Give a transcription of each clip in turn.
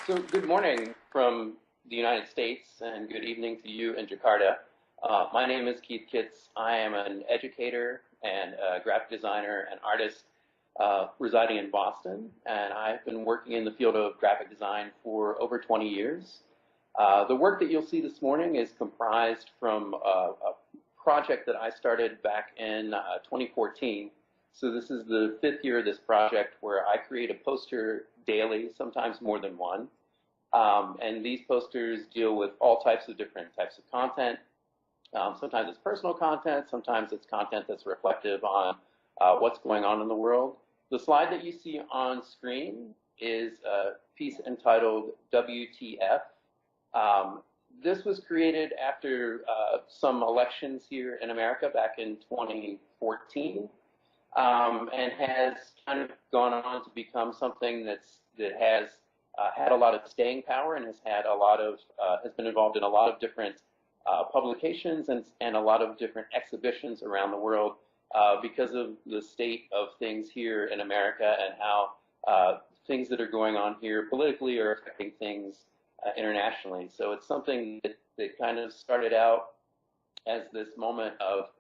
So good morning from the United States and good evening to you in Jakarta. My name is Kitz. I am an educator and a graphic designer and artist residing in Boston, and I've been working in the field of graphic design for over 20 years. The work that you'll see this morning is comprised from a project that I started back in 2014. So this is the 5th year of this project where I create a poster daily, sometimes more than one. And these posters deal with all types of different types of content. Sometimes it's personal content, sometimes it's content that's reflective on what's going on in the world. The slide that you see on screen is a piece entitled WTF. This was created after some elections here in America back in 2014. And has kind of gone on to become something that has had a lot of staying power and has had a lot of has been involved in a lot of different publications and a lot of different exhibitions around the world because of the state of things here in America and how things that are going on here politically are affecting things internationally. So it's something that kind of started out as this moment of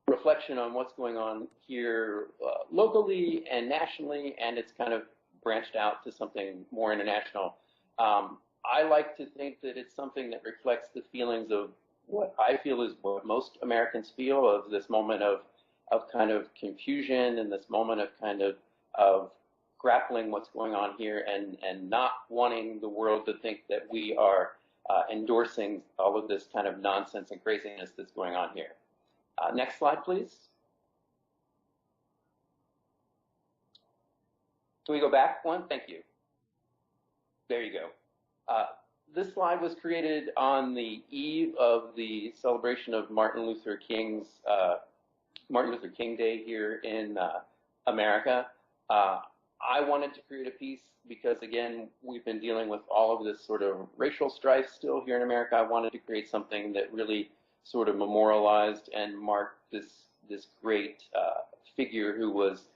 reflection on what's going on here locally and nationally, and it's kind of branched out to something more international. I like to think that it's something that reflects the feelings of what I feel is what most Americans feel of this moment of kind of confusion and this moment of kind of grappling what's going on here and not wanting the world to think that we are endorsing all of this kind of nonsense and craziness that's going on here. Next slide, please. Can we go back one? Thank you. There you go. This slide was created on the eve of the celebration of Martin Luther King Day here in America. I wanted to create a piece because, again, we've been dealing with all of this sort of racial strife still here in America. I wanted to create something that really sort of memorialized and marked this great figure who was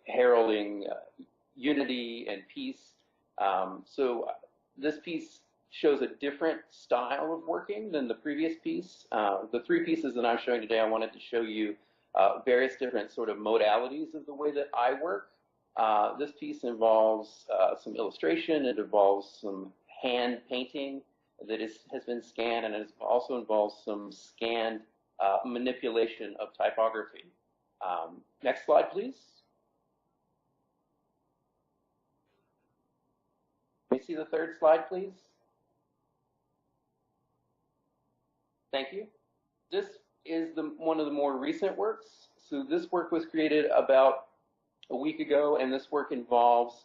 heralding unity and peace. So this piece shows a different style of working than the previous piece. The 3 pieces that I'm showing today, I wanted to show you various different sort of modalities of the way that I work. This piece involves some illustration. It involves some hand painting that has been scanned, and it also involves some scanned manipulation of typography. Next slide, please. Can we see the 3rd slide, please? Thank you. This is one of the more recent works. So this work was created about a week ago, and this work involves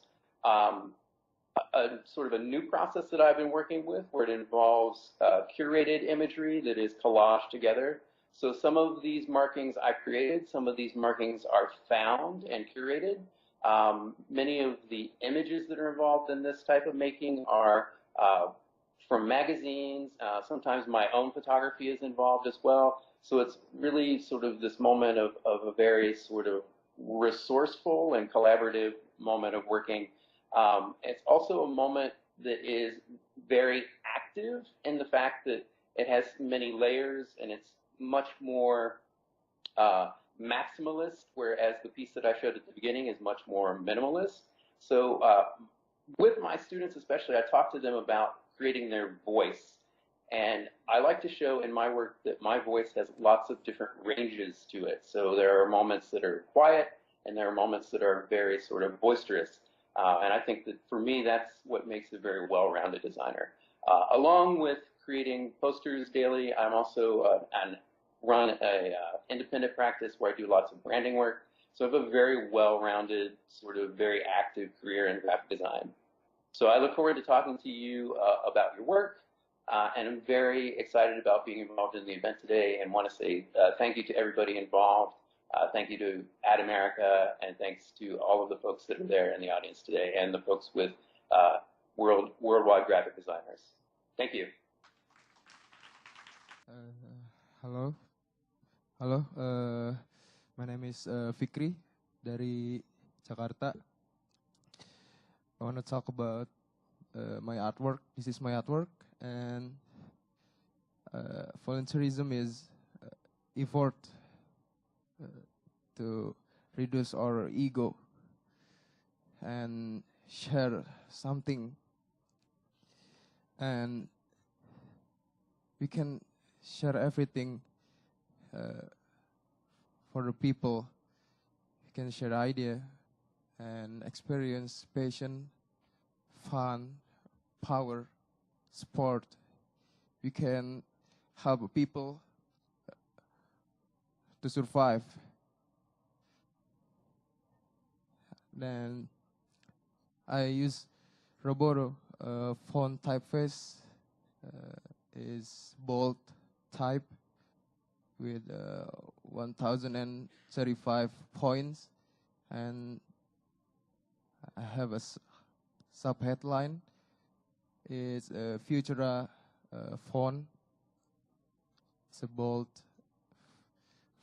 a sort of a new process that I've been working with where it involves curated imagery that is collaged together. So some of these markings I created, some of these markings are found and curated. Many of the images that are involved in this type of making are from magazines. Sometimes my own photography is involved as well. So it's really sort of this moment of a very sort of resourceful and collaborative moment of working. It's also a moment that is very active in the fact that it has many layers and it's much more maximalist, whereas the piece that I showed at the beginning is much more minimalist. So with my students especially, I talk to them about creating their voice. And I like to show in my work that my voice has lots of different ranges to it. So there are moments that are quiet and there are moments that are very sort of boisterous. And I think that for me, that's what makes a very well-rounded designer. Along with creating posters daily, I'm also run a independent practice where I do lots of branding work. So I have a very well-rounded, sort of very active career in graphic design. So I look forward to talking to you about your work, and I'm very excited about being involved in the event today and want to say thank you to everybody involved. Thank you to Ad America, and thanks to all of the folks that are there in the audience today and the folks with worldwide graphic designers. Thank you. Hello. My name is Fikri dari Jakarta. I want to talk about my artwork. This is my artwork, and volunteerism is effort to reduce our ego and share something, and we can share everything for the people. We can share idea and experience, passion, fun, power, sport. We can help people to survive. Then I use Roboto font typeface. Is bold type with 1035 points, and I have a sub-headline. It's a Futura font. It's a bold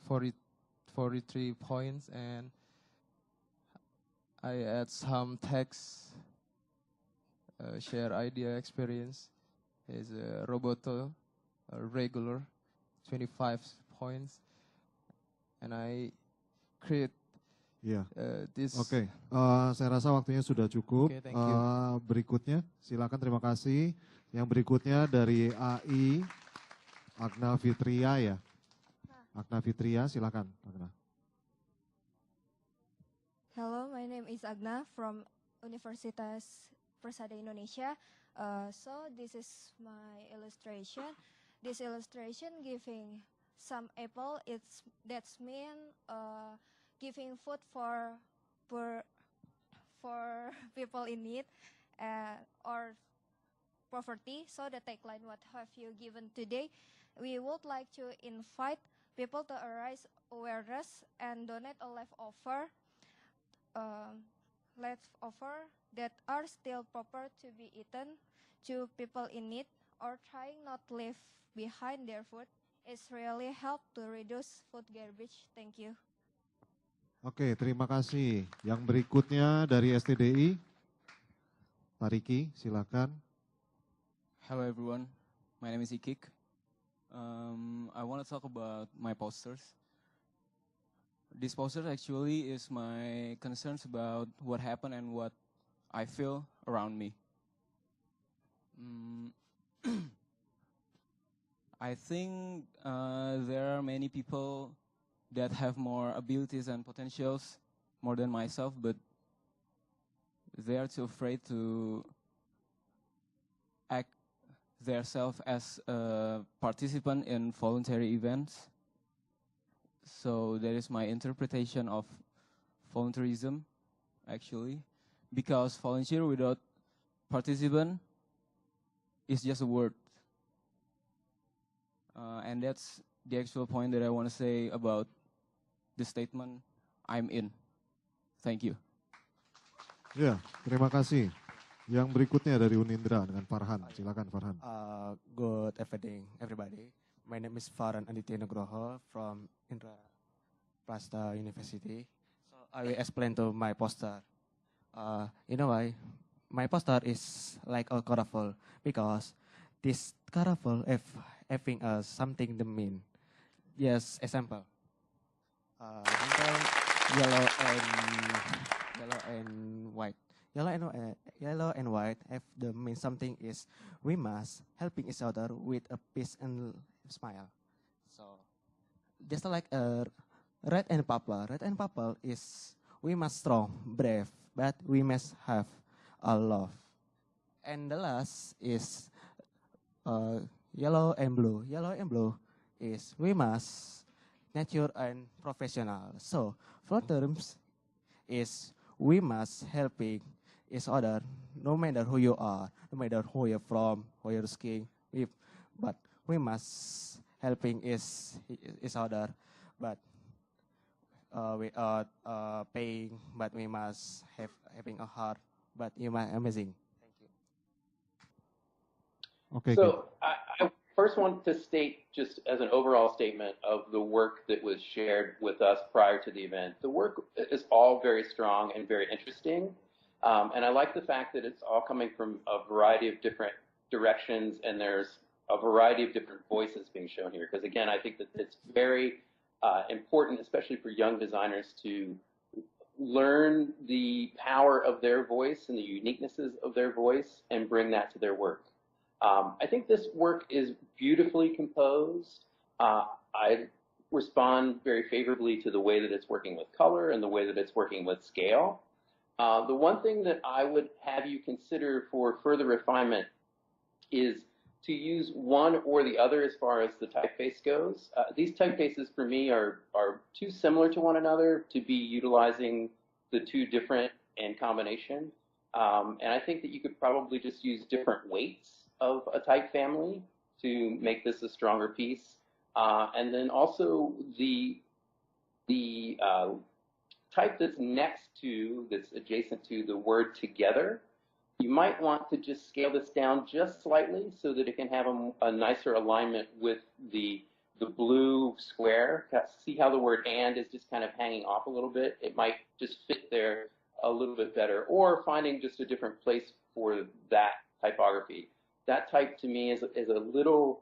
43 points, and I add some text, share idea experience. Is a Roboto, a regular, 25 points, and I create this. Oke, saya rasa waktunya sudah cukup. Okay, thank you. Berikutnya, silakan, terima kasih. Yang berikutnya dari AI, Agna Fitria ya. Agna Fitria, silakan, Agna. Hello, my name is Agna from Universitas Persada Indonesia. So this is my illustration. This illustration giving some apple. That's mean giving food for people in need or poverty. So the tagline, what have you given today? We would like to invite people to raise awareness and donate a leftover that are still proper to be eaten to people in need or trying not to leave behind their food. It's really help to reduce food garbage. Thank you. Oke, terima kasih. Yang berikutnya dari STDI, Tariki, silakan. Hello everyone, my name is Ikik. I want to talk about my posters. This poster actually is my concerns about what happened and what I feel around me. I think there are many people that have more abilities and potentials more than myself, but they are too afraid to act themselves as a participant in voluntary events. So that is my interpretation of volunteerism, actually, because volunteer without participant is just a word. And that's the actual point that I want to say about the statement I'm in. Thank you. Ya, terima kasih. Yang berikutnya dari Unindra dengan Farhan. Silakan Farhan. Good evening, everybody. My name is Farhan Aditya Nugroho from Indra Prasta University. So I will explain to my poster. You know why? My poster is like a colorful because this colorful having something to mean. Yes, example. Yellow and white. Yellow and white have the mean something is we must helping each other with a peace and smile. So just like red and purple. Red and purple is we must strong, brave, but we must have a love. And the last is yellow and blue. Yellow and blue is we must nature and professional. So for terms is we must helping each other, no matter who you are, no matter who you're from, who you're skiing with, but we must helping each other, but without paying, but we must having a heart, but you are amazing. Thank you. Okay. So I first want to state just as an overall statement of the work that was shared with us prior to the event. The work is all very strong and very interesting. And I like the fact that it's all coming from a variety of different directions, and there's a variety of different voices being shown here. Because again, I think that it's very important, especially for young designers, to learn the power of their voice and the uniquenesses of their voice and bring that to their work. I think this work is beautifully composed. I respond very favorably to the way that it's working with color and the way that it's working with scale. The one thing that I would have you consider for further refinement is to use one or the other as far as the typeface goes. These typefaces for me are too similar to one another to be utilizing the two different in combination. And I think that you could probably just use different weights of a type family to make this a stronger piece. And then also the type that's next to, that's adjacent to the word together, you might want to just scale this down just slightly so that it can have a nicer alignment with the blue square. See how the word and is just kind of hanging off a little bit? It might just fit there a little bit better, or finding just a different place for that typography. That type to me is a little,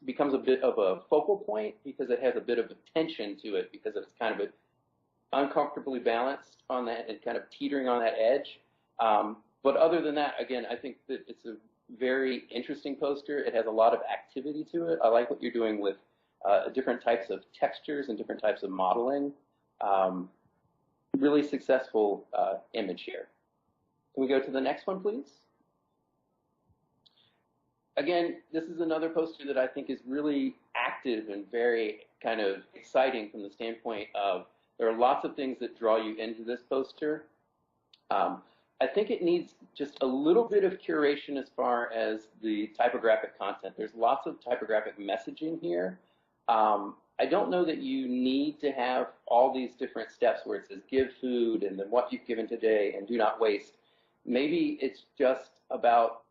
becomes a bit of a focal point because it has a bit of a tension to it because it's kind of uncomfortably balanced on that and kind of teetering on that edge. But other than that, again, I think that it's a very interesting poster. It has a lot of activity to it. I like what you're doing with different types of textures and different types of modeling. Really successful image here. Can we go to the next one, please? Again, this is another poster that I think is really active and very kind of exciting from the standpoint of there are lots of things that draw you into this poster. I think it needs just a little bit of curation as far as the typographic content. There's lots of typographic messaging here. I don't know that you need to have all these different steps where it says give food and then what you've given today and do not waste. Maybe it's just about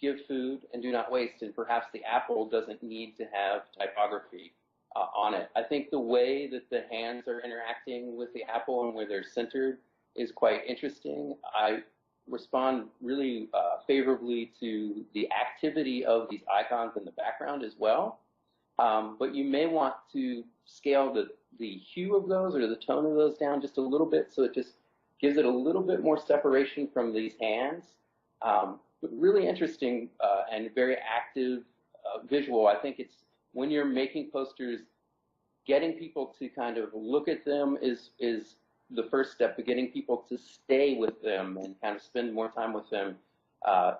give food and do not waste, and perhaps the apple doesn't need to have typography on it. I think the way that the hands are interacting with the apple and where they're centered is quite interesting. I respond really favorably to the activity of these icons in the background as well. But you may want to scale the hue of those or the tone of those down just a little bit so it just gives it a little bit more separation from these hands. But really interesting and very active visual. I think it's when you're making posters, getting people to kind of look at them is the first step, but getting people to stay with them and kind of spend more time with them,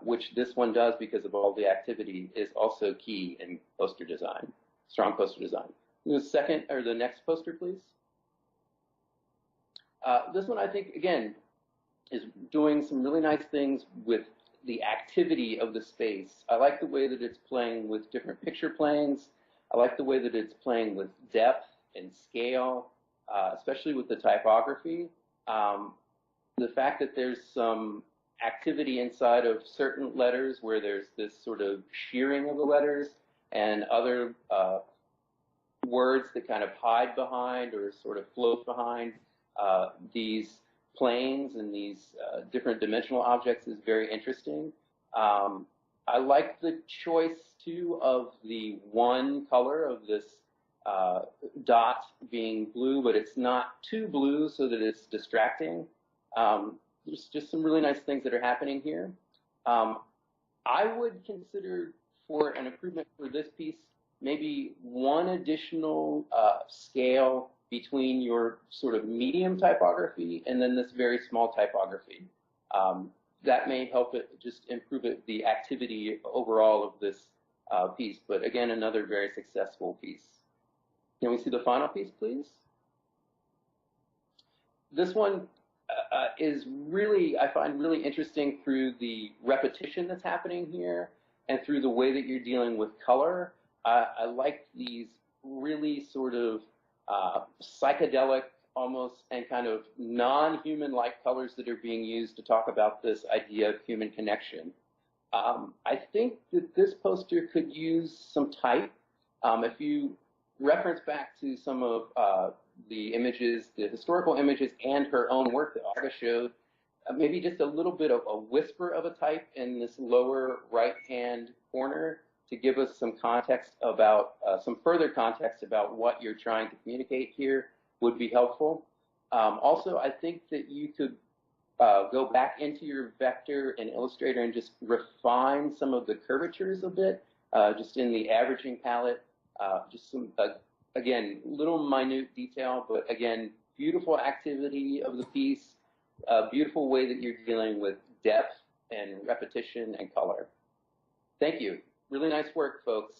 which this one does because of all the activity, is also key in poster design, strong poster design. The second, or the next poster, please. This one, I think, again, is doing some really nice things with the activity of the space. I like the way that it's playing with different picture planes. I like the way that it's playing with depth and scale, especially with the typography. The fact that there's some activity inside of certain letters where there's this sort of shearing of the letters and other words that kind of hide behind or sort of float behind these planes and these different dimensional objects is very interesting. I like the choice, too, of the one color of this dot being blue, but it's not too blue so that it's distracting. There's just some really nice things that are happening here. I would consider for an improvement for this piece maybe one additional scale between your sort of medium typography and then this very small typography. That may help it just improve it, the activity overall of this piece. But again, another very successful piece. Can we see the final piece, please? This one is really, I find really interesting through the repetition that's happening here and through the way that you're dealing with color. I like these really sort of psychedelic almost and kind of non-human-like colors that are being used to talk about this idea of human connection. I think that this poster could use some type. If you reference back to some of the images, the historical images, and her own work that Arga showed, maybe just a little bit of a whisper of a type in this lower right-hand corner to give us some context about, some further context about what you're trying to communicate here would be helpful. Also, I think that you could go back into your vector in Illustrator and just refine some of the curvatures a bit, just in the averaging palette, just some, again, little minute detail, but again, beautiful activity of the piece, a beautiful way that you're dealing with depth and repetition and color. Thank you. Really nice work, folks.